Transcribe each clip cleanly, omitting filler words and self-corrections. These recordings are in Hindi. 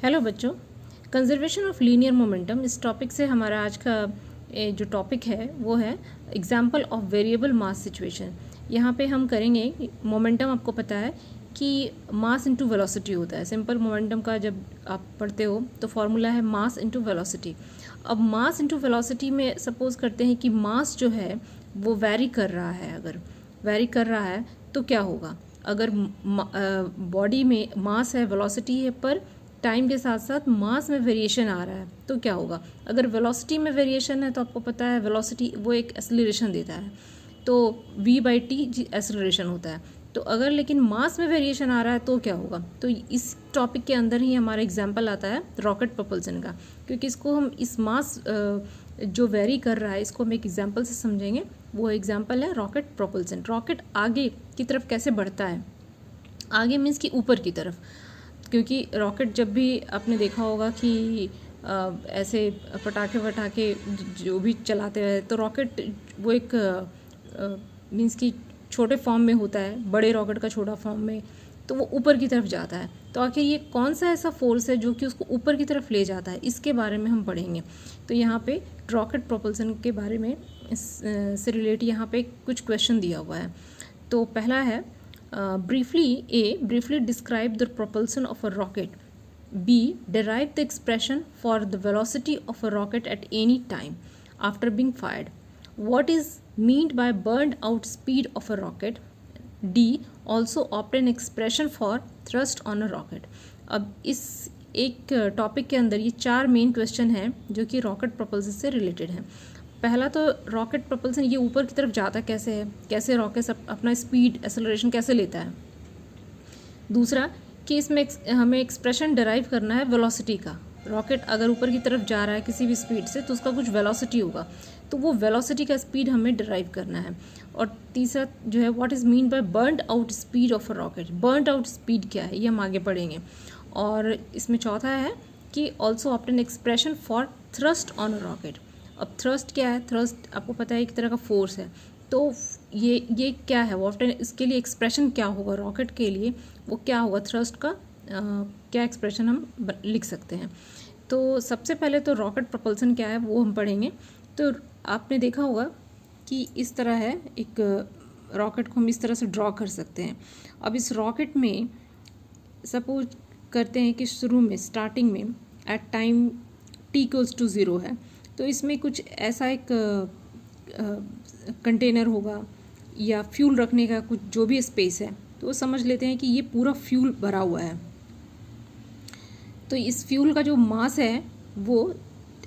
हेलो बच्चों, कंजर्वेशन ऑफ लीनियर मोमेंटम इस टॉपिक से हमारा आज का जो टॉपिक है वो है example of variable mass situation. यहाँ पे हम करेंगे मोमेंटम। आपको पता है कि मास इनटू वेलोसिटी होता है। सिंपल मोमेंटम का जब आप पढ़ते हो तो फॉर्मूला है मास इनटू वेलोसिटी। अब मास इनटू वेलोसिटी में सपोज करते हैं कि मास जो है वो वैरी कर रहा है। अगर वैरी कर रहा है तो क्या होगा? अगर बॉडी में मास है, वेलोसिटी है, पर टाइम के साथ साथ मास में वेरिएशन आ रहा है तो क्या होगा? अगर वेलोसिटी में वेरिएशन है तो आपको पता है वेलोसिटी वो एक एक्सेलरेशन देता है, तो v/t एक्सेलरेशन होता है। तो अगर लेकिन मास में वेरिएशन आ रहा है तो क्या होगा? तो इस टॉपिक के अंदर ही हमारा एग्जांपल आता है रॉकेट प्रोपल्सन का, क्योंकि इसको हम इस मास जो वेरी कर रहा है इसको हम एक एग्जांपल से समझेंगे। वो एग्जांपल है रॉकेट प्रोपल्सन। रॉकेट आगे की तरफ कैसे बढ़ता है? आगे मीन्स कि ऊपर की तरफ, क्योंकि रॉकेट जब भी आपने देखा होगा कि ऐसे पटाखे जो भी चलाते हैं तो रॉकेट वो एक मीन्स कि छोटे फॉर्म में होता है, बड़े रॉकेट का छोटा फॉर्म में, तो वो ऊपर की तरफ जाता है। तो आखिर ये कौन सा ऐसा फोर्स है जो कि उसको ऊपर की तरफ ले जाता है, इसके बारे में हम पढ़ेंगे। तो यहाँ पे रॉकेट प्रोपल्सन के बारे में से रिलेट यहाँ पे कुछ क्वेश्चन दिया हुआ है। तो पहला है briefly describe the propulsion of a rocket. B, derive the expression for the velocity of a rocket at any time after being fired. What is meant by burned out speed of a rocket? D, also obtain expression for thrust on a rocket. अब इस एक टॉपिक के अंदर ये 4 मेन क्वेश्चन हैं जो कि रॉकेट प्रोपल्सन से रिलेटेड हैं। पहला तो रॉकेट प्रोपल्सन ये ऊपर की तरफ जाता कैसे है, कैसे रॉकेट अपना स्पीड एक्सेलरेशन कैसे लेता है। दूसरा कि इसमें हमें एक्सप्रेशन डिराइव करना है वेलोसिटी का। रॉकेट अगर ऊपर की तरफ जा रहा है किसी भी स्पीड से तो उसका कुछ वेलोसिटी होगा, तो वो वेलोसिटी का स्पीड हमें डिराइव करना है। और तीसरा जो है what is mean by burned out speed of a rocket. Burned out speed क्या है ये हम आगे पढ़ेंगे। और इसमें चौथा है कि also obtain expression for thrust on a rocket. अब थ्रस्ट क्या है? थ्रस्ट आपको पता है एक तरह का फोर्स है, तो ये क्या है? वो इसके लिए एक्सप्रेशन क्या होगा रॉकेट के लिए? वो क्या होगा थ्रस्ट का? क्या एक्सप्रेशन हम लिख सकते हैं? तो सबसे पहले तो रॉकेट प्रोपल्सन क्या है वो हम पढ़ेंगे। तो आपने देखा होगा कि इस तरह है, एक रॉकेट को हम इस तरह से ड्रॉ कर सकते हैं। अब इस रॉकेट में सपोज करते हैं कि शुरू में स्टार्टिंग में एट टाइम t=0 है, तो इसमें कुछ ऐसा एक कंटेनर होगा या फ्यूल रखने का कुछ जो भी स्पेस है, तो समझ लेते हैं कि ये पूरा फ्यूल भरा हुआ है। तो इस फ्यूल का जो मास है वो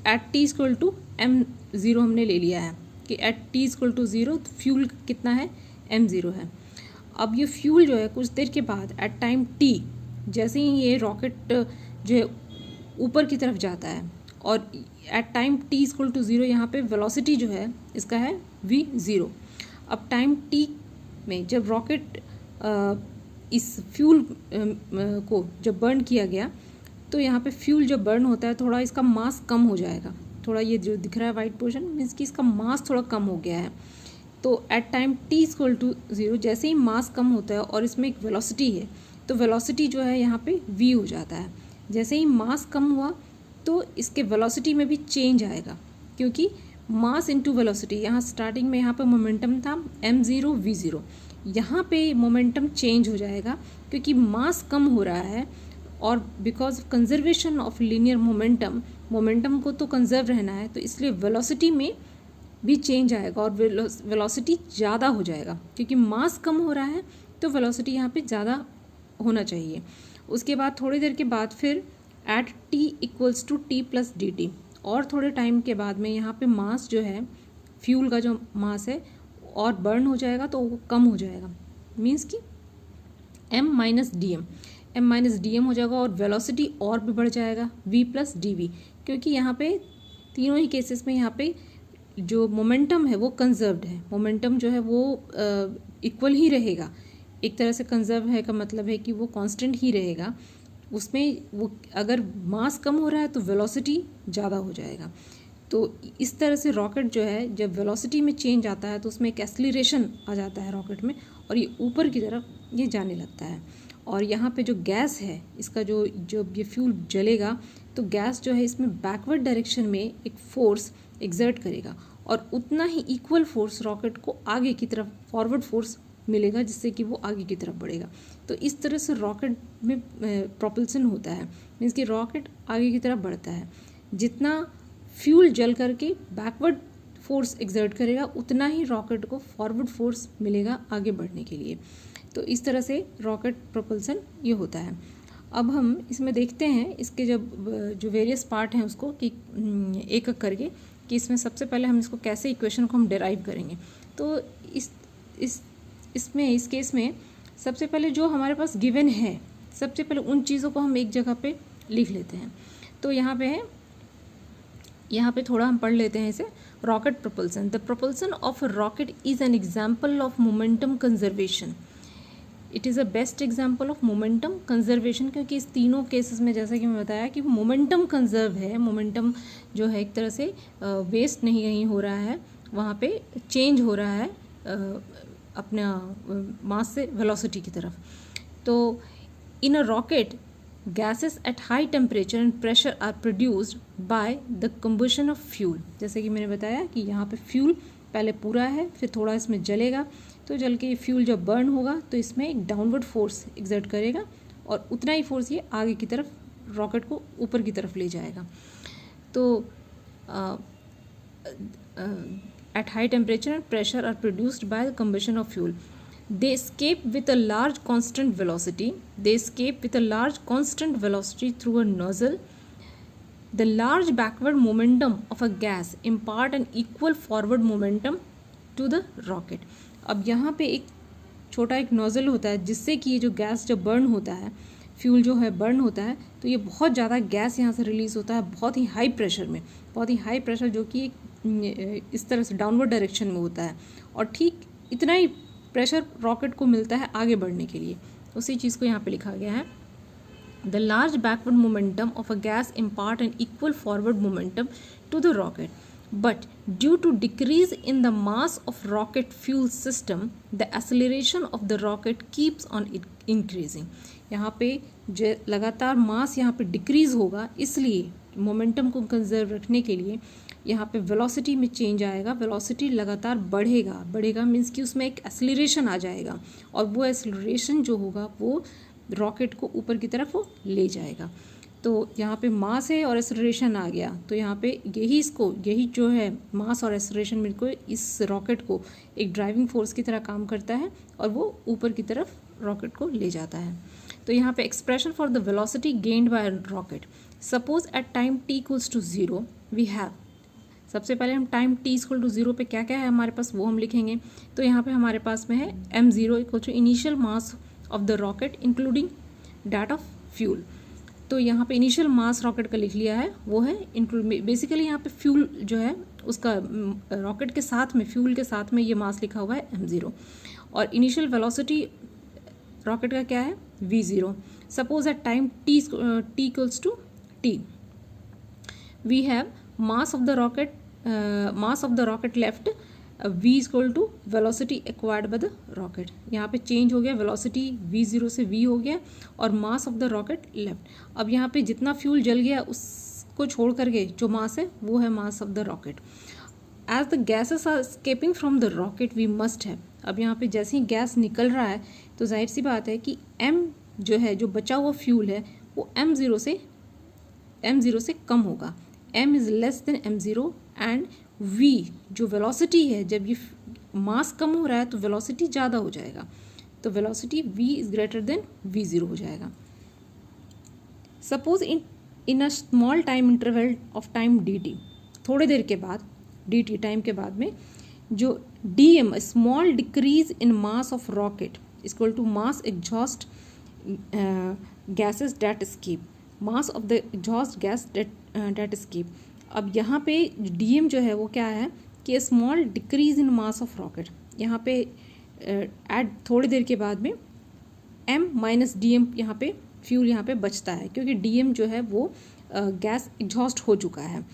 एट t=m0 हमने ले लिया है कि एट t=0 फ्यूल कितना है? m0 है। अब ये फ्यूल जो है कुछ देर के बाद एट टाइम t, जैसे ही ये रॉकेट जो है ऊपर की तरफ जाता है और एट टाइम t=0 यहाँ पे वेलोसिटी जो है इसका है v0। अब टाइम t में जब रॉकेट इस फ्यूल को जब बर्न किया गया तो यहाँ पे फ्यूल जब बर्न होता है थोड़ा इसका मास कम हो जाएगा। थोड़ा ये जो दिख रहा है वाइट पोर्शन मीन्स कि इसका मास थोड़ा कम हो गया है। तो एट टाइम t=0 जैसे ही मास कम होता है और इसमें एक वेलोसिटी है, तो वेलोसिटी जो है यहाँ पे v हो जाता है। जैसे ही मास कम हुआ तो इसके वेलोसिटी में भी चेंज आएगा, क्योंकि मास इनटू वेलोसिटी। यहाँ स्टार्टिंग में यहाँ पे मोमेंटम था m0 v0, यहाँ पे मोमेंटम चेंज हो जाएगा क्योंकि मास कम हो रहा है और because of conservation of linear momentum, momentum को तो कंजर्व रहना है, तो इसलिए वेलोसिटी में भी चेंज आएगा और वेलोसिटी ज़्यादा हो जाएगा क्योंकि मास कम हो रहा है, तो वेलोसिटी यहाँ पे ज़्यादा होना चाहिए। उसके बाद थोड़ी देर के बाद फिर एट t=t+dt, और थोड़े टाइम के बाद में यहाँ पे मास जो है फ्यूल का जो मास है और बर्न हो जाएगा तो वो कम हो जाएगा, मीन्स कि m-dm हो जाएगा और वेलोसिटी और भी बढ़ जाएगा v+dv, क्योंकि यहाँ पे तीनों ही केसेस में यहाँ पे जो मोमेंटम है वो कंजर्व्ड है। मोमेंटम जो है वो इक्वल ही रहेगा। एक तरह से कंजर्व है का मतलब है कि वो कांस्टेंट ही रहेगा। उसमें वो अगर मास कम हो रहा है तो वेलोसिटी ज़्यादा हो जाएगा। तो इस तरह से रॉकेट जो है जब वेलोसिटी में चेंज आता है तो उसमें एक एक्सेलरेशन आ जाता है रॉकेट में और ये ऊपर की तरफ ये जाने लगता है। और यहाँ पे जो गैस है इसका जो ये फ्यूल जलेगा तो गैस जो है इसमें बैकवर्ड डायरेक्शन में एक फोर्स एक्सर्ट करेगा और उतना ही इक्वल फोर्स रॉकेट को आगे की तरफ फॉरवर्ड फोर्स मिलेगा जिससे कि वो आगे की तरफ बढ़ेगा। तो इस तरह से रॉकेट में प्रोपल्सन होता है, मीन्स कि रॉकेट आगे की तरफ बढ़ता है। जितना फ्यूल जल करके बैकवर्ड फोर्स एक्सर्ट करेगा उतना ही रॉकेट को फॉरवर्ड फोर्स मिलेगा आगे बढ़ने के लिए। तो इस तरह से रॉकेट प्रोपल्सन ये होता है। अब हम इसमें देखते हैं इसके जो वेरियस पार्ट हैं उसको कि एक एक करके कि इसमें सबसे पहले हम इसको कैसे इक्वेशन को हम डेराइव करेंगे। तो इस केस में सबसे पहले जो हमारे पास गिवन है सबसे पहले उन चीज़ों को हम एक जगह पे लिख लेते हैं। तो यहाँ पे थोड़ा हम पढ़ लेते हैं इसे। Rocket propulsion, the propulsion of a rocket is an example of momentum conservation. It is a best example of momentum conservation, क्योंकि इस तीनों केसेस में जैसा कि मैं बताया कि मोमेंटम कंजर्व है, मोमेंटम जो है एक तरह से वेस्ट नहीं कहीं हो रहा है, वहाँ पे चेंज हो रहा है अपना मास से वेलोसिटी की तरफ। तो in a rocket gases at high temperature and pressure are produced by the combustion of fuel। जैसे कि मैंने बताया कि यहाँ पे फ्यूल पहले पूरा है, फिर थोड़ा इसमें जलेगा, तो जल के ये फ्यूल जब बर्न होगा तो इसमें एक डाउनवर्ड फोर्स एक्सर्ट करेगा और उतना ही फोर्स ये आगे की तरफ रॉकेट को ऊपर की तरफ ले जाएगा। तो at high temperature and pressure are produced by the combustion of fuel। They escape with a large constant velocity through a nozzle। The large backward momentum of a gas impart an equal forward momentum to the rocket। अब यहाँ पे एक छोटा एक नोज़ल होता है जिससे कि ये जो गैस जब बर्न होता है, फ्यूल जो है बर्न होता है, तो ये बहुत ज़्यादा गैस यहाँ से रिलीज़ होता है बहुत ही हाई प्रेशर में, बहुत ही हाई प्रेशर जो कि इस तरह से डाउनवर्ड डायरेक्शन में होता है और ठीक इतना ही प्रेशर रॉकेट को मिलता है आगे बढ़ने के लिए। उसी चीज़ को यहाँ पे लिखा गया है। The large backward momentum of a gas impart an equal forward momentum to the rocket, but due to decrease in the mass of rocket fuel system the acceleration of the rocket keeps on increasing. यहाँ पे जो लगातार मास यहाँ पे डिक्रीज होगा, इसलिए मोमेंटम को कंजर्व रखने के लिए यहाँ पे वेलोसिटी में चेंज आएगा, वेलोसिटी लगातार बढ़ेगा मीन्स कि उसमें एक एक्सेलरेशन आ जाएगा और वो एक्सेलरेशन जो होगा वो रॉकेट को ऊपर की तरफ वो ले जाएगा। तो यहाँ पे मास है और एक्सेलरेशन आ गया, तो यहाँ पे यही जो है मास और एक्सेलरेशन मिल को इस रॉकेट को एक ड्राइविंग फोर्स की तरह काम करता है और वो ऊपर की तरफ रॉकेट को ले जाता है। तो यहाँ पे expression for the velocity gained by rocket, suppose at time t equals to 0 we have. सबसे पहले हम टाइम t इक्वल टू 0 पे क्या क्या है हमारे पास वो हम लिखेंगे। तो यहाँ पे हमारे पास में है m0 equal to initial mass of the rocket including that of fuel. तो यहाँ पे इनिशियल मास रॉकेट का लिख लिया है, वो है बेसिकली यहाँ पे फ्यूल जो है उसका रॉकेट के साथ में फ्यूल के साथ में ये मास लिखा हुआ है m0 और इनिशियल वेलोसिटी रॉकेट का क्या है v0। Suppose at time t equals to t we have mass of the rocket left v is equal to velocity acquired by the rocket। यहाँ पे चेंज हो गया, वेलोसिटी v0 से v हो गया और मास ऑफ द रॉकेट लेफ्ट। अब यहाँ पे जितना फ्यूल जल गया उसको छोड़ करके जो मास है वो है mass of the rocket. As the gases are escaping from the rocket we must have. अब यहाँ पे जैसे ही गैस निकल रहा है तो जाहिर सी बात है कि m जो है जो बचा हुआ फ्यूल है वो m0 से कम होगा। m is less than m0 and v जो वेलोसिटी है, जब ये मास कम हो रहा है तो वेलोसिटी ज़्यादा हो जाएगा, तो velocity v is greater than v0 हो जाएगा। Suppose in a small time interval of time dt, थोड़ी देर के बाद dt टाइम के बाद में जो dm small decrease in mass of rocket equal to mass exhaust gases that escape, mass of the exhaust gas that escape. अब यहाँ पे dm जो है वो क्या है कि small decrease in mass of rocket, यहाँ पे एट थोड़ी देर के बाद में m माइनस dm यहाँ पे फ्यूल यहाँ पे बचता है, क्योंकि dm जो है वो गैस एग्जॉस्ट हो चुका है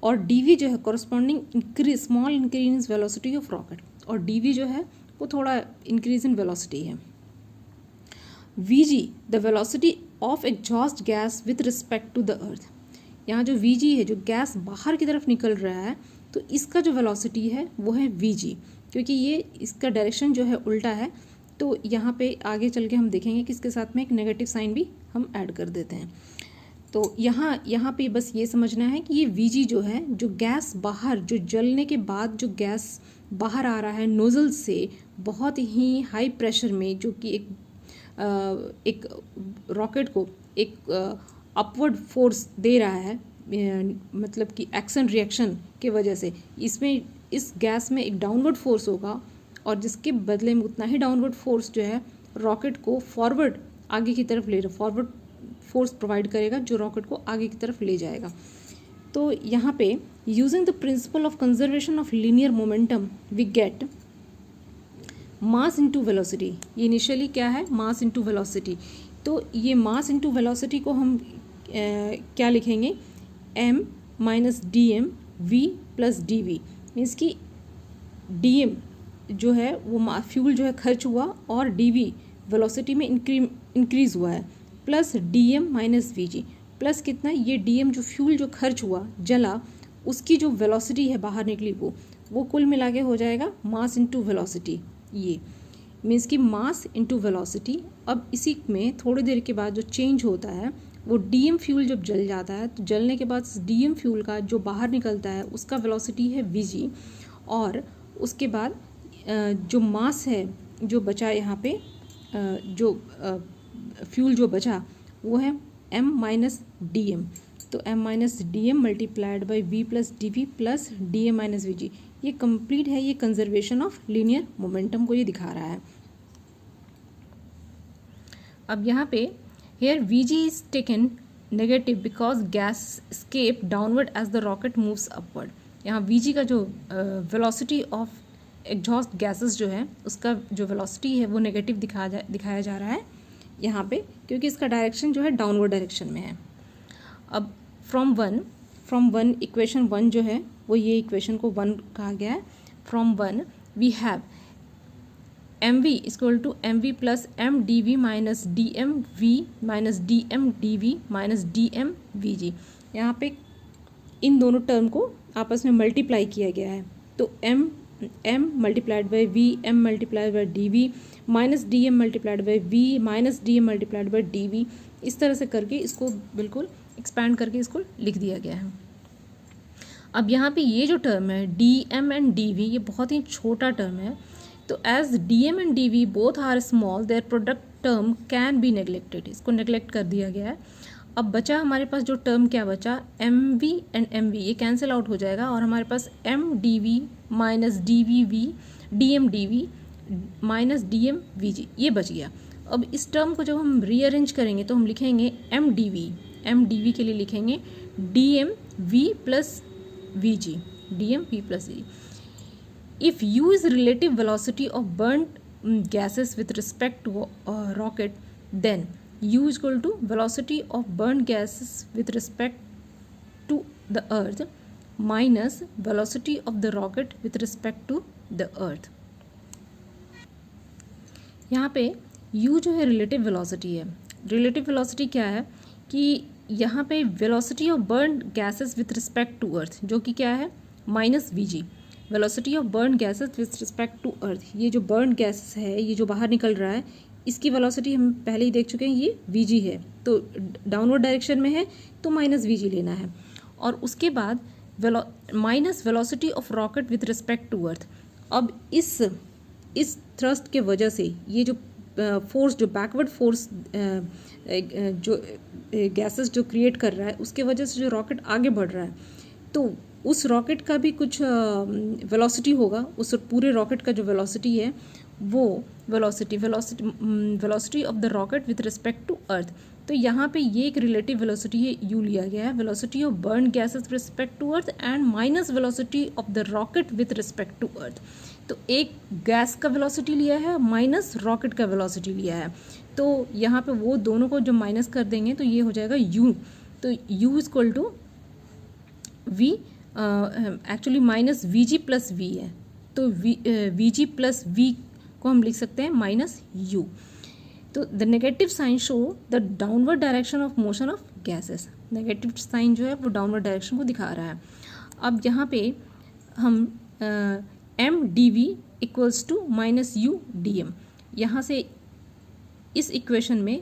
और dv जो है corresponding small increase velocity of rocket और dv जो है वो थोड़ा इंक्रीज इन वेलोसिटी है। Vg the velocity of exhaust gas with respect to the earth. यहाँ जो Vg है, जो गैस बाहर की तरफ निकल रहा है, तो इसका जो वेलोसिटी है वो है Vg, क्योंकि ये इसका डायरेक्शन जो है उल्टा है। तो यहाँ पे आगे चल के हम देखेंगे कि इसके साथ में एक नेगेटिव साइन भी हम ऐड कर देते हैं। तो यहाँ पे बस ये समझना है कि ये Vg जो है, जो गैस बाहर, जो जलने के बाद जो गैस बाहर आ रहा है नोज़ल से बहुत ही हाई प्रेशर में, जो कि एक रॉकेट को एक अपवर्ड फोर्स दे रहा है, मतलब कि एक्शन रिएक्शन के वजह से इसमें, इस गैस में एक डाउनवर्ड फोर्स होगा, और जिसके बदले में उतना ही डाउनवर्ड फोर्स जो है रॉकेट को फॉरवर्ड आगे की तरफ ले, फॉरवर्ड फोर्स प्रोवाइड करेगा जो रॉकेट को आगे की तरफ ले जाएगा। तो यहाँ पे using the principle of conservation of linear momentum we get mass into velocity. ये इनिशियली क्या है, मास इनटू वेलोसिटी। तो ये मास इनटू वेलोसिटी को हम क्या लिखेंगे, m minus D M V plus D V. Means कि डी एम जो है वो फ्यूल जो है खर्च हुआ, और डी वी वेलोसिटी में इंक्रीज़ हुआ है, plus D M minus V G, plus कितना, ये डी एम जो फ्यूल जो खर्च हुआ, जला, उसकी जो वेलोसिटी है बाहर निकली, वो कुल मिला के हो जाएगा मास इनटू वेलोसिटी। ये मीन्स कि मास इनटू वेलोसिटी। अब इसी में थोड़ी देर के बाद जो चेंज होता है, वो डीएम फ्यूल जब जल जाता है, तो जलने के बाद डीएम फ्यूल का जो बाहर निकलता है उसका वेलोसिटी है वीजी, और उसके बाद जो मास है जो बचा यहाँ पे, जो फ्यूल जो बचा वो है m माइनस डी एम। तो m minus D M multiplied by v plus D V plus D M minus V G. ये कंप्लीट है, ये कंजर्वेशन ऑफ लीनियर मोमेंटम को ये दिखा रहा है। अब यहाँ पे here Vg is taken negative because gas escape downward as the rocket moves upward. यहाँ Vg का जो वेलोसिटी ऑफ एग्जॉस्ट गैसेस जो है, उसका जो वेलोसिटी है वो नेगेटिव दिखाया जा रहा है यहाँ पे, क्योंकि इसका डायरेक्शन जो है डाउनवर्ड डायरेक्शन में है। अब फ्रॉम वन इक्वेशन 1 जो है वो, ये इक्वेशन को 1 कहा गया है। From 1 we have M V equal to M V plus M D V minus D M V minus D M D V minus D M V G. यहाँ पे इन दोनों टर्म को आपस में मल्टीप्लाई किया गया है। तो M multiplied by V, M multiplied by D V minus D M multiplied by V minus D M multiplied by D V, इस तरह से करके इसको बिल्कुल एक्सपैंड करके इसको लिख दिया गया है। अब यहाँ पे ये जो टर्म है D M and D V, ये बहुत ही छोटा टर्म है। तो as D M and D V both are small, their product term can be neglected, इसको नेग्लेक्ट कर दिया गया है। अब बचा हमारे पास जो टर्म क्या बचा, M V and M V, ये कैंसिल आउट हो जाएगा, और हमारे पास M D V minus D V V D M D V minus D M V G, ये बच गया। अब इस टर्म को जब हम रीअरेंज करेंगे तो हम लिखेंगे एम डी वी के लिए लिखेंगे D M V plus V G, D M V plus V. If u is relative velocity of burnt gases with respect to rocket, then u is equal to velocity of burnt gases with respect to the earth minus velocity of the rocket with respect to the earth। यहाँ पे u जो है रिलेटिव वेलोसिटी है। रिलेटिव वेलोसिटी क्या है कि यहाँ पे velocity of burn gases with respect to earth, जो कि क्या है minus V G, velocity of burn gases with respect to earth. ये जो बर्न गैसेस है, ये जो बाहर निकल रहा है, इसकी वेलोसिटी हम पहले ही देख चुके हैं, ये वीजी है, तो डाउनवर्ड डायरेक्शन में है तो माइनस वीजी लेना है। और उसके बाद minus velocity of rocket with respect to earth. अब इस थ्रस्ट के वजह से ये जो फोर्स, जो बैकवर्ड फोर्स जो गैसेस जो क्रिएट कर रहा है, उसके वजह से जो रॉकेट आगे बढ़ रहा है, तो उस रॉकेट का भी कुछ वेलोसिटी होगा। उस पूरे रॉकेट का जो वेलोसिटी है वो velocity of the rocket with respect to earth. तो यहाँ पे ये एक रिलेटिव वेलोसिटी है, यू लिया गया है, velocity of burn gases with respect to earth and minus velocity of the rocket with respect to earth. तो एक गैस का वेलोसिटी लिया है माइनस रॉकेट का वेलोसिटी लिया है। तो यहाँ पे वो दोनों को जब माइनस कर देंगे तो ये हो जाएगा यू। तो U is equal to V, actually minus V G plus V है, तो वी जी प्लस वी को हम लिख सकते हैं माइनस यू। तो the negative sign show the downward direction of motion of gases. Negative sign जो है वो डाउनवर्ड डायरेक्शन को दिखा रहा है। अब यहाँ पे हम M D V equals to minus U D M, यहाँ से इस इक्वेशन में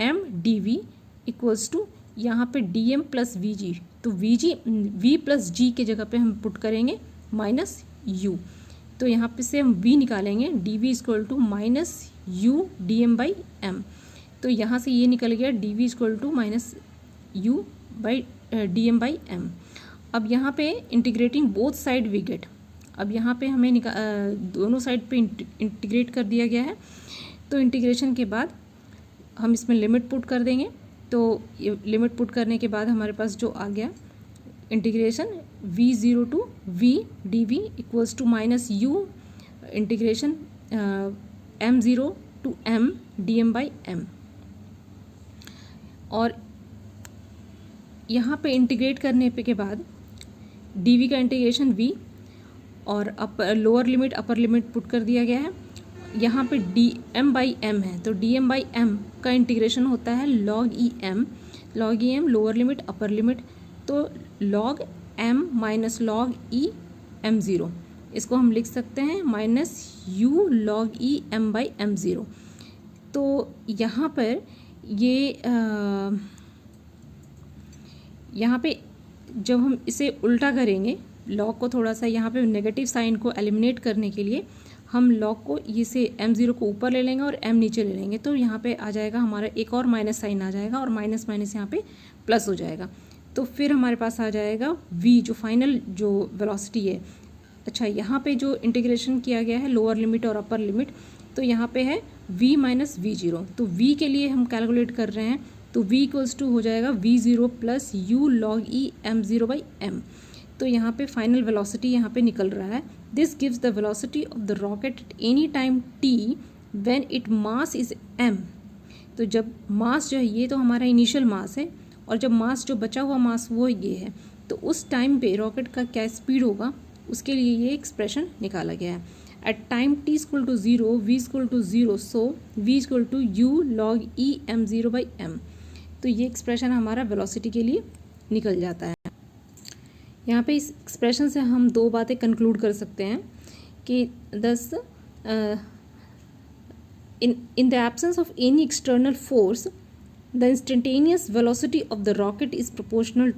M D V equals to यहाँ पे D M plus V G, तो वी प्लस जी के जगह पे हम पुट करेंगे माइनस यू, तो यहाँ पे से हम v निकालेंगे, D V equal to minus U D M by M, तो यहाँ से ये निकल गया D V equal to minus U by D M by M. अब यहाँ पे integrating both side we get, अब यहाँ पे हमें दोनों साइड पे इंटीग्रेट कर दिया गया है, तो इंटीग्रेशन के बाद हम इसमें लिमिट पुट कर देंगे, तो ये लिमिट पुट करने के बाद हमारे पास जो आ गया integration v0 to v dv equals to minus U integration m0 to m dm by m। और यहाँ पे इंटीग्रेट करने पे के बाद dv का इंटीग्रेशन v और lower limit upper limit put कर दिया गया है। यहाँ पे dm बाई m है, तो dm बाई m का इंटीग्रेशन होता है log e m, log e m lower limit upper limit, तो log m minus log e m0, इसको हम लिख सकते हैं minus u log e m by m0। तो यहाँ पर ये यहाँ पे जब हम इसे उल्टा करेंगे, log को थोड़ा सा यहाँ पे नेगेटिव साइन को एलिमिनेट करने के लिए हम log को ये से m0 को ऊपर ले लेंगे और m नीचे ले लेंगे, तो यहाँ पे आ जाएगा हमारा एक और माइनस साइन आ जाएगा और माइनस माइनस यहाँ पे प्लस हो जाएगा, तो फिर हमारे पास आ जाएगा v जो फाइनल जो वेलोसिटी है। अच्छा, यहाँ पे जो इंटीग्रेशन किया गया है लोअर लिमिट और अपर लिमिट, तो यहाँ पे है v माइनस वी जीरो, तो v के लिए हम कैलकुलेट कर रहे हैं, तो v इक्वल्स टू हो जाएगा v0 plus U log E m0 by m, तो यहाँ पे फाइनल वेलोसिटी यहाँ पे निकल रहा है। This gives the velocity of the rocket at any time t when it mass is m। तो जब मास जो है, ये तो हमारा इनिशियल मास है, और जब मास जो बचा हुआ मास वो ये है, तो उस टाइम पे रॉकेट का क्या स्पीड होगा उसके लिए ये एक्सप्रेशन निकाला गया है। At time t equal to 0 v equal to 0, so v equal to U log E m0 by m, तो ये एक्सप्रेशन हमारा वेलोसिटी के लिए निकल जाता है। यहाँ पे इस एक्सप्रेशन से हम दो बातें कंक्लूड कर सकते हैं कि दस in the absence of any external force, the instantaneous velocity of the rocket is proportional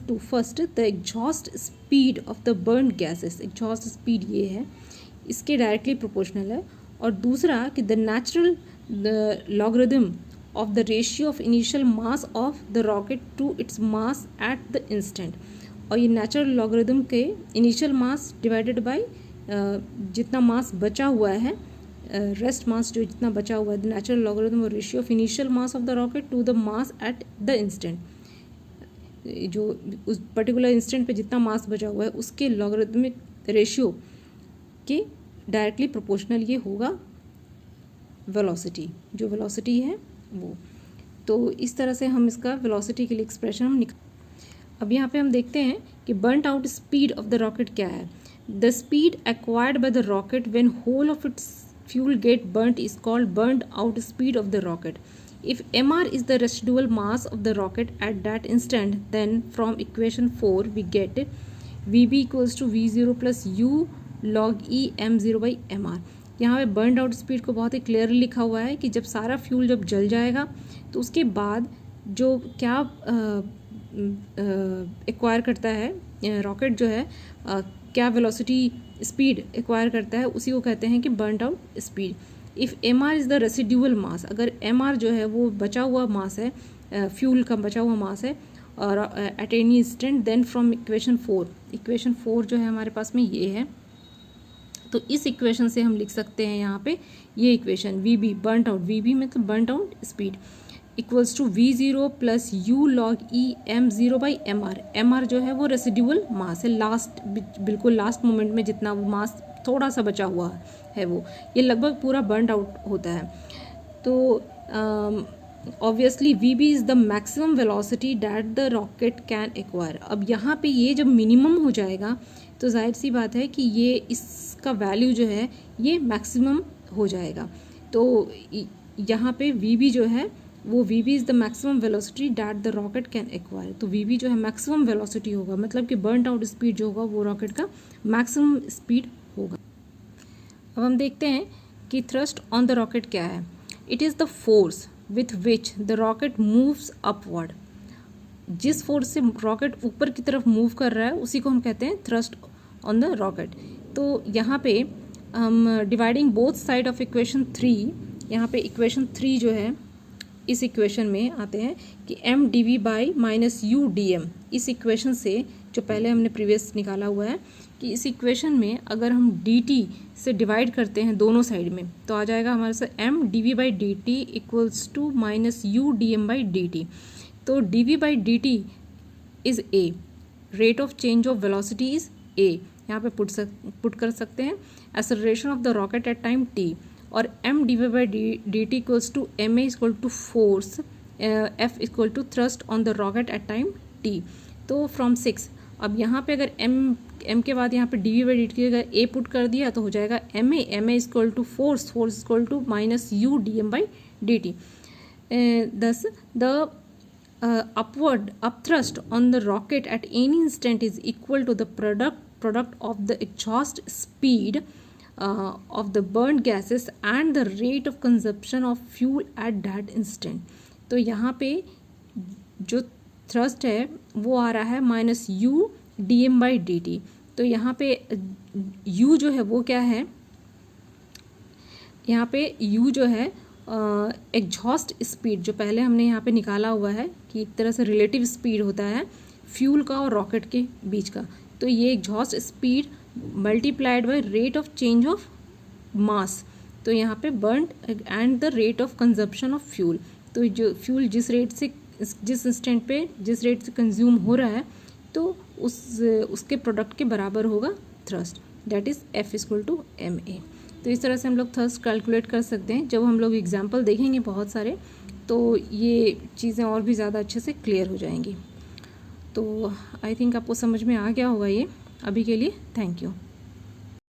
to first the exhaust speed of the burned gases। exhaust speed ये है, इसके डायरेक्टली प्रोपोर्शनल है। और दूसरा कि the natural logarithm of the ratio of initial mass of the rocket to its mass at the instant, और ये नेचुरल लॉगरिदम के इनिशियल मास डिवाइडेड बाय जितना मास बचा हुआ है, रेस्ट मास जो जितना बचा हुआ है, द नेचुरल लॉगरिदम और ratio of initial mass of the rocket to the mass at the instant, जो उस पर्टिकुलर इंस्टेंट पे जितना मास बचा हुआ है उसके लॉगरिदमिक रेशियो के डायरेक्टली प्रोपोर्शनल ये होगा वेलोसिटी, जो वेलोसिटी है वो। तो इस तरह से हम इसका वेलोसिटी के लिए एक्सप्रेशन हम अब यहाँ पे हम देखते हैं कि burned out speed of the rocket क्या है। The speed acquired by the rocket when whole of its fuel get burned is called burned out speed of the rocket. If mr is the residual mass of the rocket at that instant, then from equation 4 we get vb equals to v0 plus u log e m0 by mr। यहाँ पे बर्नड आउट स्पीड को बहुत ही क्लियरली लिखा हुआ है कि जब सारा फ्यूल जब जल जाएगा तो उसके बाद जो क्या एक्वायर करता है रॉकेट जो है, क्या वेलोसिटी स्पीड एक्वायर करता है, उसी को कहते हैं कि burned out speed. If M R is the residual mass, अगर एम आर जो है वो बचा हुआ मास है, फ्यूल का बचा हुआ मास है, और at any instant, then from equation 4 जो है हमारे पास में ये है, तो इस इक्वेशन से हम लिख सकते हैं यहाँ पे ये equation V B burned out, V B मतलब burned out speed equals to v0 plus U log E m0 by M R जो है वो रेसिड्यूअल मास है, लास्ट बिल्कुल लास्ट मोमेंट में जितना वो मास थोड़ा सा बचा हुआ है वो, ये लगभग पूरा बर्नड आउट होता है। तो obviously V B is the maximum velocity that the rocket can acquire. अब यहाँ पे ये जब मिनिमम हो जाएगा तो जाहिर सी बात है कि ये इसका वैल्यू जो है ये मैक्सिमम हो जाएगा। तो यहाँ पे वी बी जो है वो V B is the maximum velocity that the rocket can acquire. तो वी बी जो है मैक्सिमम वेलोसिटी होगा, मतलब कि बर्न आउट स्पीड जो होगा वो रॉकेट का मैक्सिमम स्पीड होगा। अब हम देखते हैं कि थ्रस्ट ऑन द रॉकेट क्या है। It is the force with which the rocket moves upward. जिस फोर्स से रॉकेट ऊपर की तरफ मूव कर रहा है उसी को हम कहते हैं थ्रस्ट ऑन द रॉकेट। तो यहाँ पे हम dividing both side of equation 3, यहाँ पे इक्वेशन 3 जो है इस इक्वेशन में आते हैं कि M D V by minus U D M. इस इक्वेशन से जो पहले हमने प्रीवियस निकाला हुआ है कि इस इक्वेशन में अगर हम डी टी से डिवाइड करते हैं दोनों साइड में तो आ जाएगा हमारे से M D V by D T equals to minus U D M by D T. तो D V by D T is a, rate of change of velocity is a, यहाँ पे पुट कर सकते हैं acceleration of the rocket at time T, और M D V by D T equals to M A equal to force, F equal to thrust on the rocket at time T. तो फ्रॉम 6, अब यहाँ पे अगर एम के बाद यहाँ पे D V by D T अगर ए पुट कर दिया तो हो जाएगा M A equal to force equal to minus U D M by D T. Thus the upward upthrust on the rocket at any instant is equal to the product of the exhaust speed of the burned gases and the rate of consumption of fuel at that instant। तो यहाँ पे जो थ्रस्ट है वो आ रहा है minus U D M by D T. तो यहाँ पे u जो है वो क्या है, यहाँ पे u जो है एग्जॉस्ट स्पीड जो पहले हमने यहाँ पे निकाला हुआ है कि एक तरह से रिलेटिव स्पीड होता है फ्यूल का और रॉकेट के बीच का। तो ये exhaust speed multiplied by rate of change of mass. तो यहाँ पे burn and the rate of consumption of fuel. तो जो फ्यूल जिस इंस्टेंट पे जिस रेट से कंज्यूम हो रहा है तो उसके प्रोडक्ट के बराबर होगा thrust, that is F equal to M A. तो इस तरह से हम लोग थ्रस्ट कैलकुलेट कर सकते हैं। जब हम लोग एग्जाम्पल देखेंगे बहुत सारे तो ये चीज़ें और भी ज़्यादा अच्छे से क्लियर हो जाएंगी। तो आई थिंक आपको समझ में आ गया होगा ये। अभी के लिए थैंक यू।